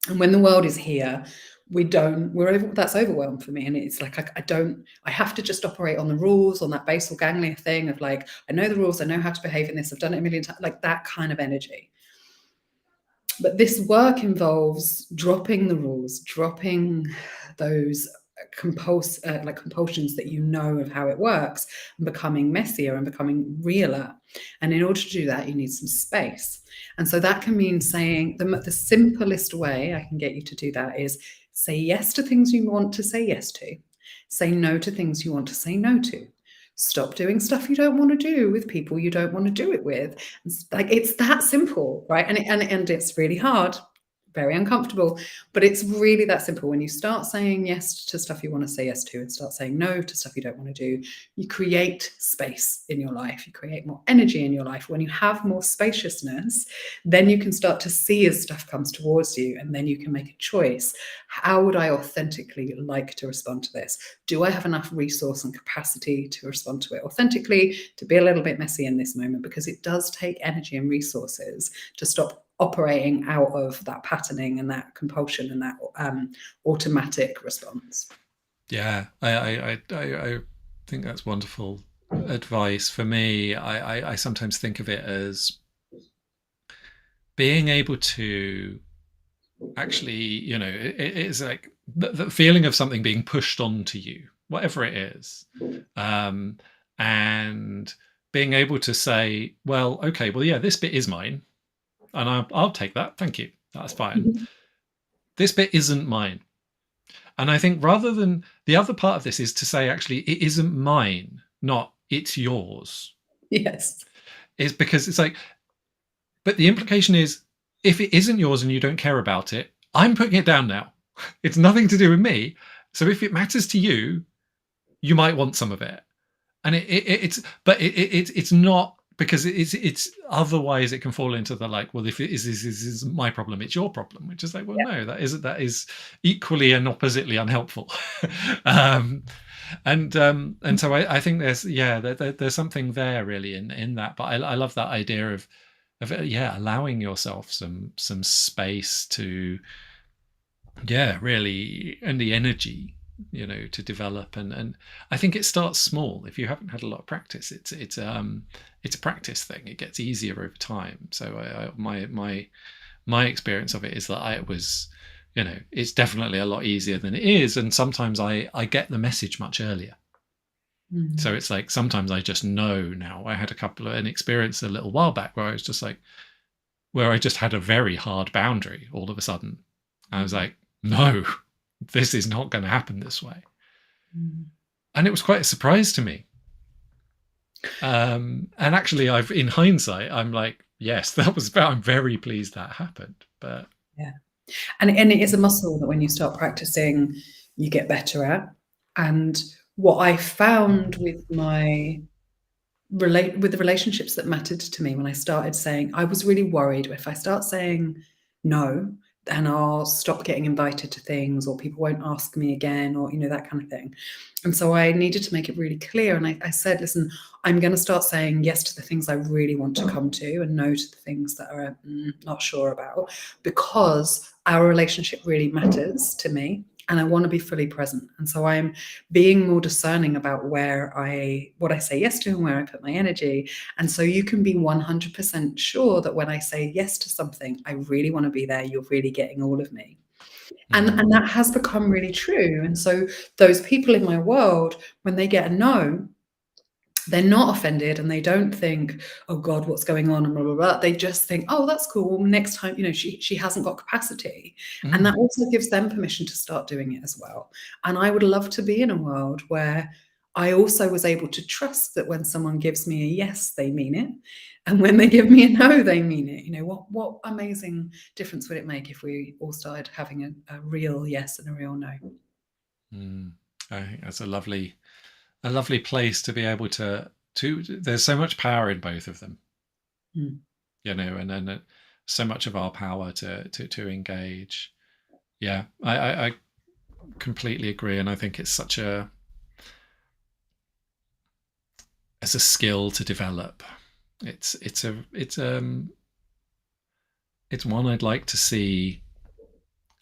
Speaker 2: And when the world is here, that's overwhelmed for me. And it's like, I have to just operate on the rules, on that basal ganglia thing of like, I know the rules, I know how to behave in this, I've done it a million times, like that kind of energy. But this work involves dropping the rules, dropping those compulsions that of how it works, and becoming messier and becoming realer. And in order to do that, you need some space. And so that can mean saying, the simplest way I can get you to do that is say yes to things you want to say yes to. Say no to things you want to say no to. Stop doing stuff you don't want to do with people you don't want to do it with. It's that simple, right? And it's really hard, very uncomfortable, but it's really that simple. When you start saying yes to stuff you want to say yes to and start saying no to stuff you don't want to do, you create space in your life, you create more energy in your life. When you have more spaciousness, then you can start to see as stuff comes towards you, and then you can make a choice. How would I authentically like to respond to this? Do I have enough resource and capacity to respond to it authentically, to be a little bit messy in this moment? Because it does take energy and resources to stop operating out of that patterning and that compulsion and that automatic response.
Speaker 1: Yeah, I think that's wonderful advice. For me, I sometimes think of it as being able to actually, it's like the feeling of something being pushed onto you, whatever it is, and being able to say, well, okay, well, yeah, this bit is mine, and I'll take that. Thank you. That's fine. Mm-hmm. This bit isn't mine. And I think rather than the other part of this is to say, actually, it isn't mine, not it's yours.
Speaker 2: Yes.
Speaker 1: It's because it's like, but the implication is, if it isn't yours and you don't care about it, I'm putting it down now. It's nothing to do with me. So if it matters to you, you might want some of it. And it's not, because it's otherwise it can fall into the like, well, if it is my problem, it's your problem, which is like, well, yeah. No, that is equally and oppositely unhelpful. And so I think there's something there really in that. But I love that idea of allowing yourself some space to really, and the energy to develop, and I think it starts small. If you haven't had a lot of practice, it's a practice thing. It gets easier over time. So my experience of it is that it was, it's definitely a lot easier than it is, and sometimes I get the message much earlier. Mm-hmm. So it's like sometimes I just know now. I had an experience a little while back where I was just like, where I just had a very hard boundary all of a sudden. I was like, no, this is not going to happen this way. Mm. And it was quite a surprise to me. And actually, in hindsight, I'm like, yes, I'm very pleased that happened. But
Speaker 2: yeah, and it is a muscle that when you start practicing, you get better at. And what I found with the relationships that mattered to me when I started saying, I was really worried if I start saying no, then I'll stop getting invited to things, or people won't ask me again, or that kind of thing. And so I needed to make it really clear. And I said, listen, I'm going to start saying yes to the things I really want to come to, and no to the things that are not sure about, because our relationship really matters to me. And I want to be fully present. And so I'm being more discerning about what I say yes to and where I put my energy. And so you can be 100% sure that when I say yes to something, I really want to be there. You're really getting all of me. Mm-hmm. And that has become really true. And so those people in my world, when they get a no, they're not offended, and they don't think, oh God, what's going on, and blah, blah, blah. They just think, oh, that's cool. Next time, she hasn't got capacity. Mm. And that also gives them permission to start doing it as well. And I would love to be in a world where I also was able to trust that when someone gives me a yes, they mean it. And when they give me a no, they mean it. What amazing difference would it make if we all started having a real yes and a real no?
Speaker 1: I think that's a lovely place to be able to there's so much power in both of them. And so much of our power to engage. I completely agree, and I think it's as a skill to develop. It's one I'd like to see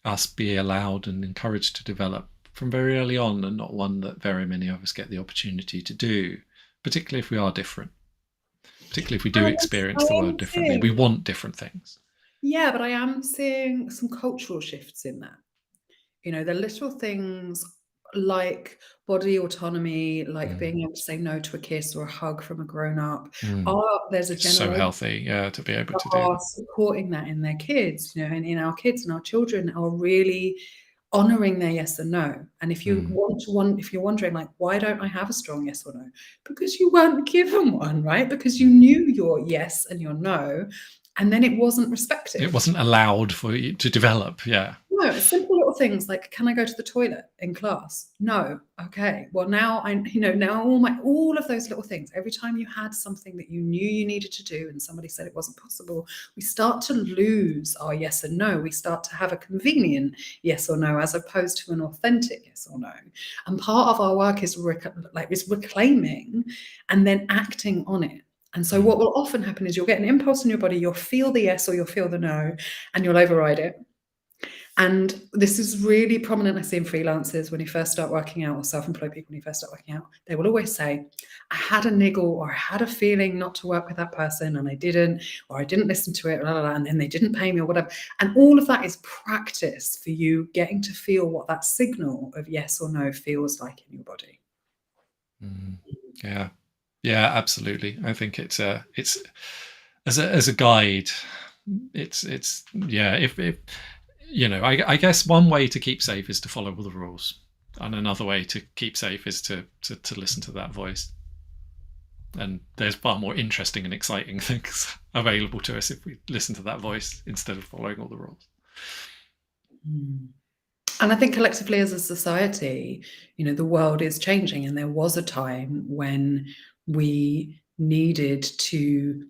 Speaker 1: us be allowed and encouraged to develop from very early on, and not one that very many of us get the opportunity to do, particularly if we are different, particularly if we do experience the world differently. We want different things.
Speaker 2: Yeah, but I am seeing some cultural shifts in that. The little things like body autonomy, like being able to say no to a kiss or a hug from a grown-up. There's a generation
Speaker 1: so healthy, to be able to do
Speaker 2: supporting that in their kids, and in our kids and our children are really honoring their yes and no. And if you if you're wondering, like, why don't I have a strong yes or no? Because you weren't given one, right? Because you knew your yes and your no, and then it wasn't respected.
Speaker 1: It wasn't allowed for you to develop. Yeah.
Speaker 2: No, it's simple little things like, can I go to the toilet in class? No. Okay. Well, now now all of those little things, every time you had something that you knew you needed to do and somebody said it wasn't possible, we start to lose our yes and no. We start to have a convenient yes or no as opposed to an authentic yes or no. And part of our work is reclaiming and then acting on it. And so what will often happen is you'll get an impulse in your body, you'll feel the yes or you'll feel the no, and you'll override it. And this is really prominent, I see, in freelancers when you first start working out, or self-employed people when you first start working out. They will always say, I had a niggle, or I had a feeling not to work with that person and I didn't, or I didn't listen to it, blah, blah, blah, and then they didn't pay me or whatever. And all of that is practice for you getting to feel what that signal of yes or no feels like in your body.
Speaker 1: Yeah. Yeah, absolutely. I think it's as a guide, it's yeah, if I guess one way to keep safe is to follow all the rules, and another way to keep safe is to listen to that voice. And there's far more interesting and exciting things available to us if we listen to that voice instead of following all the rules.
Speaker 2: And I think collectively as a society, the world is changing, and there was a time when we needed to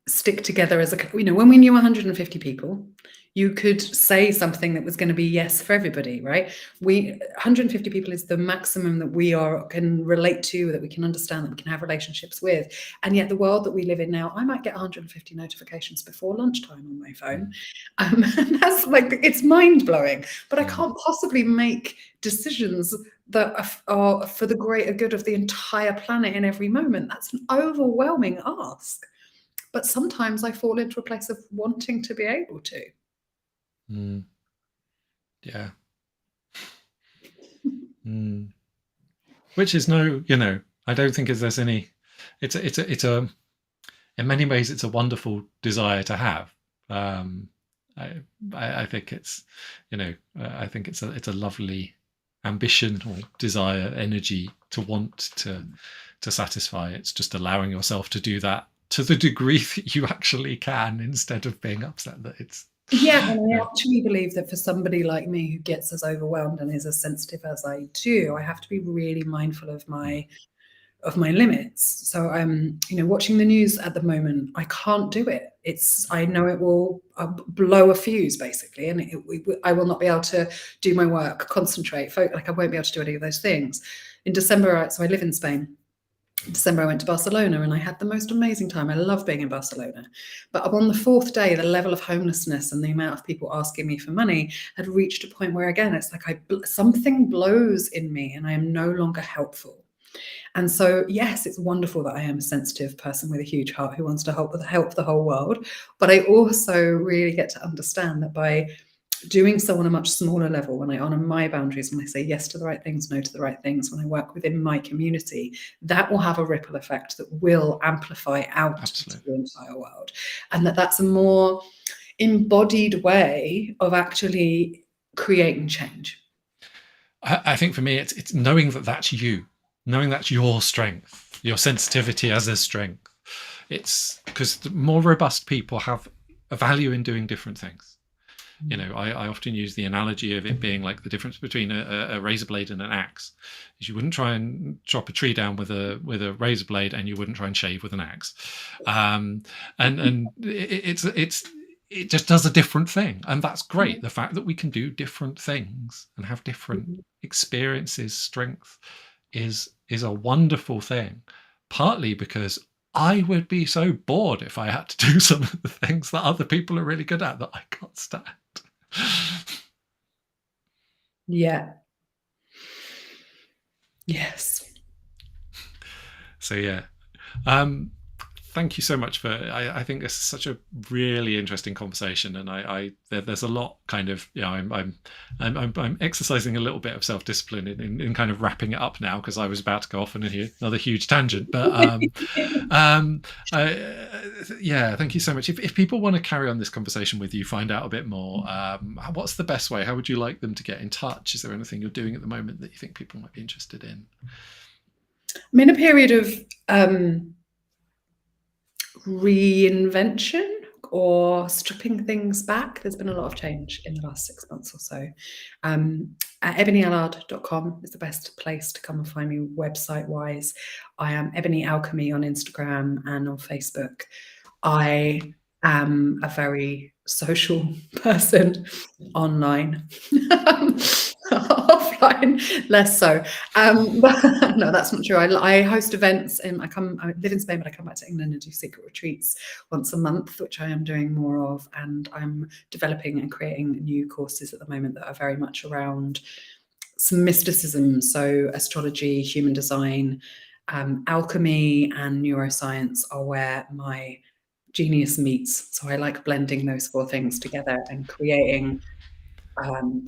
Speaker 2: stick together as when we knew 150 people, you could say something that was going to be yes for everybody, right? 150 people is the maximum that we can relate to, that we can understand, that we can have relationships with. And yet the world that we live in now, I might get 150 notifications before lunchtime on my phone. And that's it's mind-blowing, but I can't possibly make decisions that are for the greater good of the entire planet in every moment. That's an overwhelming ask. But sometimes I fall into a place of wanting to be able to.
Speaker 1: Yeah. Which is I don't think there's any. It's a in many ways it's a wonderful desire to have. I think it's I think it's a lovely ambition or desire, energy to want to satisfy. It's just allowing yourself to do that to the degree that you actually can, instead of being upset that it's.
Speaker 2: Yeah, and I actually believe that for somebody like me who gets as overwhelmed and is as sensitive as I do, I have to be really mindful of my limits. So I'm, watching the news at the moment, I can't do it. I know it will blow a fuse basically, and I will not be able to do my work, concentrate, I won't be able to do any of those things. In December, so I live in Spain. In December, I went to Barcelona and I had the most amazing time. I love being in Barcelona. But on the fourth day, the level of homelessness and the amount of people asking me for money had reached a point where, again, it's like something blows in me and I am no longer helpful. And so, yes, it's wonderful that I am a sensitive person with a huge heart who wants to help the whole world. But I also really get to understand that by doing so on a much smaller level, when I honor my boundaries, when I say yes to the right things, no to the right things, when I work within my community, that will have a ripple effect that will amplify out to the entire world. And that's a more embodied way of actually creating change.
Speaker 1: I think for me, it's knowing that that's you, knowing that's your strength, your sensitivity as a strength. It's because the more robust people have a value in doing different things. I often use the analogy of it being like the difference between a razor blade and an axe. Is you wouldn't try and chop a tree down with a razor blade, and you wouldn't try and shave with an axe. And it just does a different thing, and that's great. The fact that we can do different things and have different experiences, strength, is a wonderful thing. Partly because I would be so bored if I had to do some of the things that other people are really good at that I can't stand.
Speaker 2: Yeah. Yes.
Speaker 1: So yeah. Thank you so much for. I think this is such a really interesting conversation, and there's a lot kind of. I'm exercising a little bit of self-discipline in kind of wrapping it up now, because I was about to go off on another huge tangent. But yeah, thank you so much. If people want to carry on this conversation with you, find out a bit more, what's the best way? How would you like them to get in touch? Is there anything you're doing at the moment that you think people might be interested in?
Speaker 2: I'm in a period of reinvention or stripping things back. There's been a lot of change in the last 6 months or so. ebonyallard.com is the best place to come and find me website-wise. I am Ebony Alchemy on Instagram and on Facebook. I am a very social person online. Offline, less so. But no, that's not true. I host events and I live in Spain, but I come back to England and do secret retreats once a month, which I am doing more of. And I'm developing and creating new courses at the moment that are very much around some mysticism. So astrology, human design, alchemy and neuroscience are where my genius meets. So I like blending those 4 things together and creating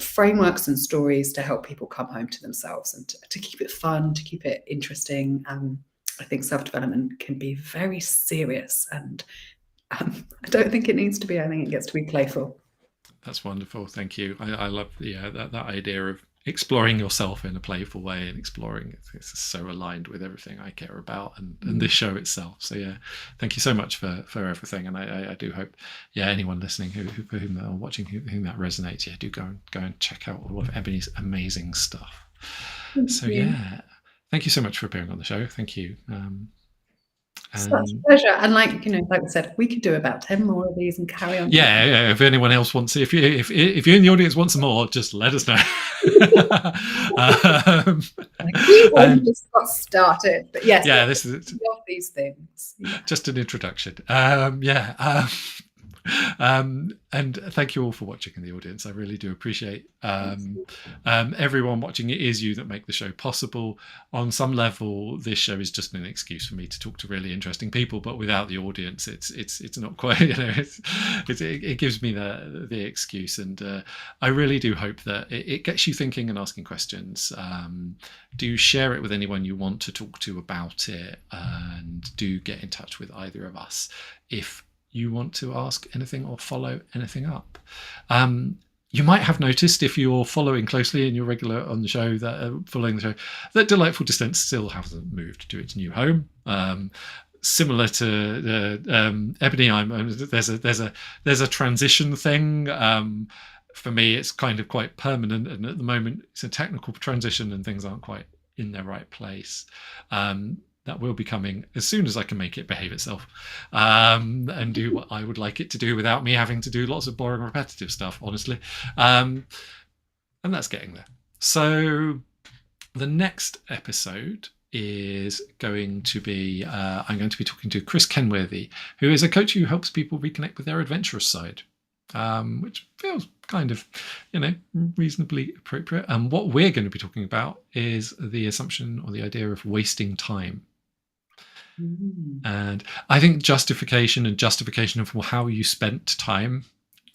Speaker 2: frameworks and stories to help people come home to themselves and to keep it fun, to keep it interesting. I think self-development can be very serious, and I don't think it needs to be. I think it gets to be playful.
Speaker 1: That's wonderful. Thank you. I love that idea of exploring yourself in a playful way and exploring it's so aligned with everything I care about and this show itself. So yeah, thank you so much for everything. And I do hope anyone listening whom or watching whom that resonates, do go and check out all of Ebony's amazing stuff. Thank you so much for appearing on the show. Thank you.
Speaker 2: Such a pleasure. And like we said, we could do about 10 more of these and carry on.
Speaker 1: Yeah. If anyone else wants, if you're in the audience want some more, just let us know.
Speaker 2: We only just got started, but yes.
Speaker 1: Yeah, this is
Speaker 2: these things.
Speaker 1: Just an introduction. And thank you all for watching in the audience. I really do appreciate everyone watching. It is you that make the show possible. On some level, this show is just an excuse for me to talk to really interesting people, but without the audience, it's not quite, it gives me the excuse. And I really do hope that it gets you thinking and asking questions. Do share it with anyone you want to talk to about it, and do get in touch with either of us if you want to ask anything or follow anything up. You might have noticed, if you're following closely and you're regular on the show, following the show, that Delightful Dissent still hasn't moved to its new home. Similar to Ebony, there's a transition thing. For me, it's kind of quite permanent, and at the moment, it's a technical transition, and things aren't quite in their right place. That will be coming as soon as I can make it behave itself and do what I would like it to do without me having to do lots of boring, repetitive stuff, honestly. And that's getting there. So the next episode is going to be, I'm going to be talking to Chris Kenworthy, who is a coach who helps people reconnect with their adventurous side. Which feels kind of, reasonably appropriate. And what we're going to be talking about is the assumption or the idea of wasting time. And I think justification of how you spent time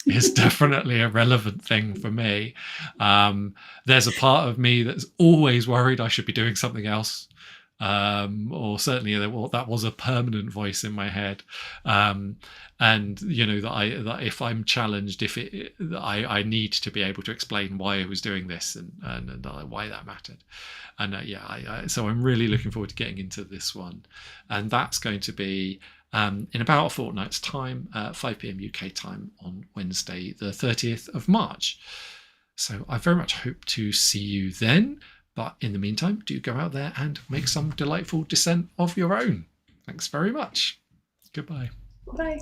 Speaker 1: is definitely a relevant thing for me. There's a part of me that's always worried I should be doing something else. Or certainly that was a permanent voice in my head. And that if I'm challenged, I need to be able to explain why I was doing this and why that mattered. And so I'm really looking forward to getting into this one, and that's going to be in about a fortnight's time, 5 p.m. UK time on Wednesday, the 30th of March. So I very much hope to see you then. But in the meantime, do go out there and make some delightful dissent of your own. Thanks very much. Goodbye.
Speaker 2: Bye.